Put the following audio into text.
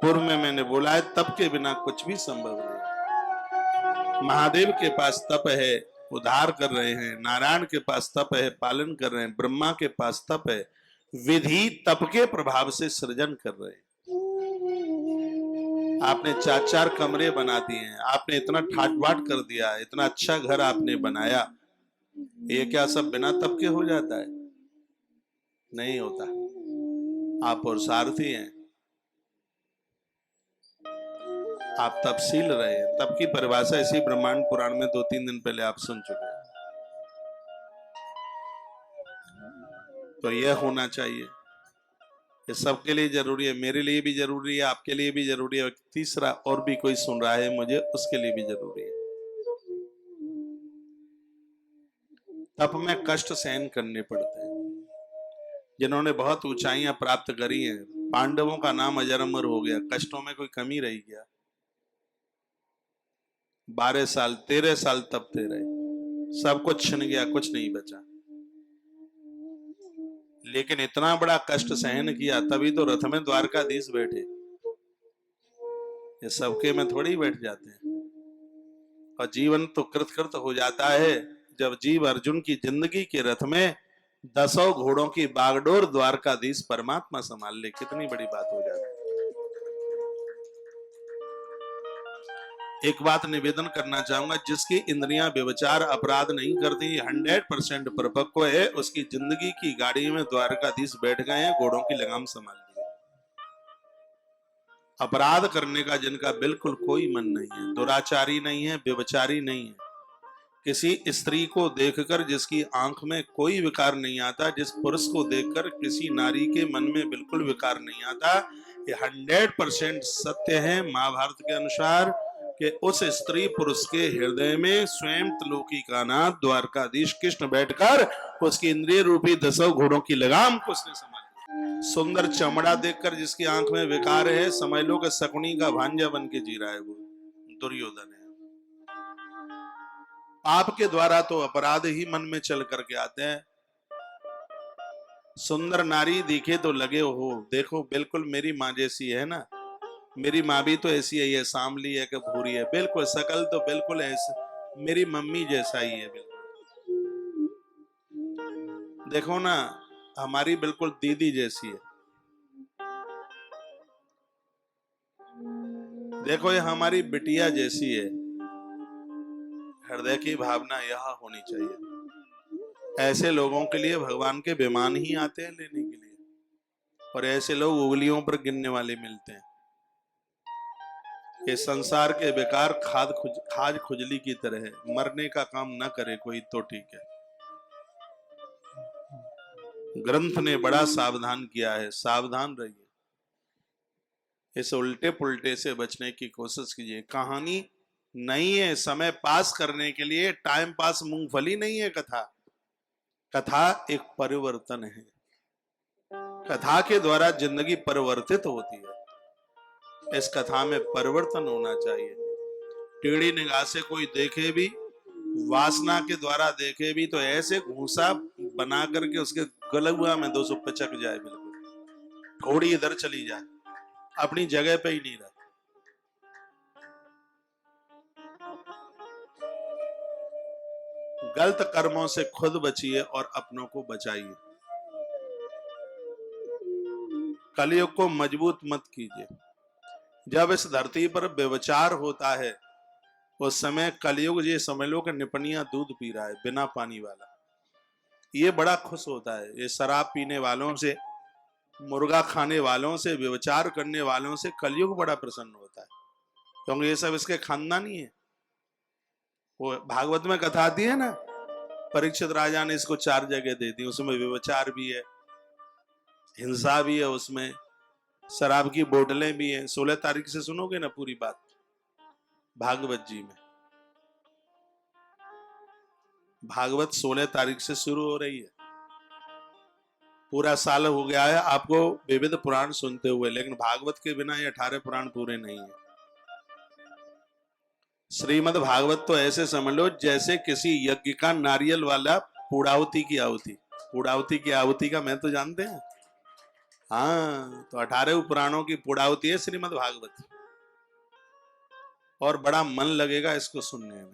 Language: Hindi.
पूर्व में मैंने बोला है, तप के बिना कुछ भी संभव नहीं। महादेव के पास तप है, उद्धार कर रहे हैं। नारायण के पास तप है, पालन कर रहे हैं। ब्रह्मा के पास तप है, विधि तप के प्रभाव से सृजन कर रहे हैं। आपने 4-4 कमरे बना दिए हैं, आपने इतना ठाट बाट कर दिया, इतना अच्छा घर आपने बनाया, ये क्या सब बिना तप के हो जाता है? नहीं होता। आप और सारथी हैं, आप तपसील रहे हैं। तप की परिभाषा इसी ब्रह्मांड पुराण में 2-3 दिन पहले आप सुन चुके हैं। तो यह होना चाहिए, ये सबके लिए जरूरी है, मेरे लिए भी जरूरी है, आपके लिए भी जरूरी है, तीसरा और भी कोई सुन रहा है मुझे, उसके लिए भी जरूरी है। तप में कष्ट सहन करने पड़ते हैं। जिन्होंने बहुत ऊंचाइयां प्राप्त करी हैं, पांडवों का नाम अजर अमर हो गया, कष्टों में कोई कमी रही क्या? 12 साल 13 साल तपते रहे, सब कुछ छिन गया, कुछ नहीं बचा। लेकिन इतना बड़ा कष्ट सहन किया, तभी तो रथ में द्वारकाधीश बैठे। ये सबके में थोड़ी बैठ जाते हैं। और जीवन तो कृत हो जाता है जब जीव अर्जुन की जिंदगी के रथ में 10 घोड़ों की बागडोर द्वारकाधीश परमात्मा संभाल ले। कितनी बड़ी बात हो जाती है। एक बात निवेदन करना चाहूंगा, जिसकी इंद्रियां व्यभिचार अपराध नहीं करती, 100% परिपक्व है, उसकी जिंदगी की गाड़ी में द्वारकाधीश बैठ गए हैं, घोड़ों की लगाम संभाल ली। अपराध करने का जिनका बिल्कुल कोई मन नहीं है, दुराचारी नहीं है, व्यभिचारी नहीं है, किसी स्त्री को देखकर जिसकी आंख में कोई विकार नहीं आता, जिस पुरुष को देखकर किसी नारी के मन में बिल्कुल विकार नहीं आता, ये 100% सत्य है महाभारत के अनुसार कि उस स्त्री पुरुष के हृदय में स्वयं त्रिलोकी का नाथ द्वारकाधीश कृष्ण बैठकर उसकी इंद्रिय रूपी 10 घोड़ों की लगाम को उसने संभाली। सुंदर चमड़ा देखकर जिसकी आंख में विकार है, समझ लो कि शकुनी का भांजा बन के जी रहा है, वो दुर्योधन है। पाप के द्वारा तो अपराध ही मन में चल करके आते हैं। सुंदर नारी दिखे तो लगे हो, देखो बिल्कुल मेरी माँ जैसी है ना, मेरी माँ भी तो ऐसी है, ये सांवली है कि भूरी है, बिल्कुल शकल तो बिल्कुल ऐसे मेरी मम्मी जैसा ही है बिल्कुल। देखो ना, हमारी बिल्कुल दीदी जैसी है। देखो ये हमारी बिटिया जैसी है। हृदय की भावना यह होनी चाहिए। ऐसे लोगों के लिए भगवान के विमान ही आते हैं लेने के लिए, और ऐसे लोग उंगलियों पर गिनने वाले मिलते हैं। ये संसार के बेकार खाज खुजली की तरह है, मरने का काम न करे कोई तो ठीक है। ग्रंथ ने बड़ा सावधान किया है, सावधान रहिए, इस उल्टे पुल्टे से बचने की कोशिश कीजिए। कहानी नहीं है समय पास करने के लिए, टाइम पास मूंगफली नहीं है कथा। कथा एक परिवर्तन है, कथा के द्वारा जिंदगी परिवर्तित होती है। इस कथा में परिवर्तन होना चाहिए। टेढ़ी निगाह से कोई देखे भी, वासना के द्वारा देखे भी, तो ऐसे घूसा बना करके उसके गलुआ में 200 पिचक जाए, बिल्कुल घोड़ी इधर चली जाए, अपनी जगह पे ही नहीं रहे। गलत कर्मों से खुद बचिए और अपनों को बचाइए। कलयुग को मजबूत मत कीजिए। जब इस धरती पर व्यभिचार होता है, उस समय कलयुग ये समझ लो कि निपनिया दूध पी रहा है बिना पानी वाला। ये बड़ा खुश होता है। ये शराब पीने वालों से, मुर्गा खाने वालों से, व्यभिचार करने वालों से कलयुग बड़ा प्रसन्न होता है, क्योंकि ये सब इसके खानदानी है। वो भागवत में कथा आती है ना, परीक्षित राजा ने इसको 4 जगह दे दी, उसमें व्यभिचार भी है, हिंसा भी है, उसमें शराब की बोतलें भी हैं। 16 तारीख से सुनोगे ना पूरी बात भागवत जी में। भागवत 16 तारीख से शुरू हो रही है। पूरा साल हो गया है आपको विविध पुराण सुनते हुए, लेकिन भागवत के बिना ये 18 पुराण पूरे नहीं है। श्रीमद् भागवत तो ऐसे समझ लो जैसे किसी यज्ञ का नारियल वाला पूर्णाहुति की आहुति। पूर्णाहुति की आहुति का मैं तो जानते हैं, हाँ, तो 18 पुराणों की पुड़ावती है श्रीमद् भागवत, और बड़ा मन लगेगा इसको सुनने में।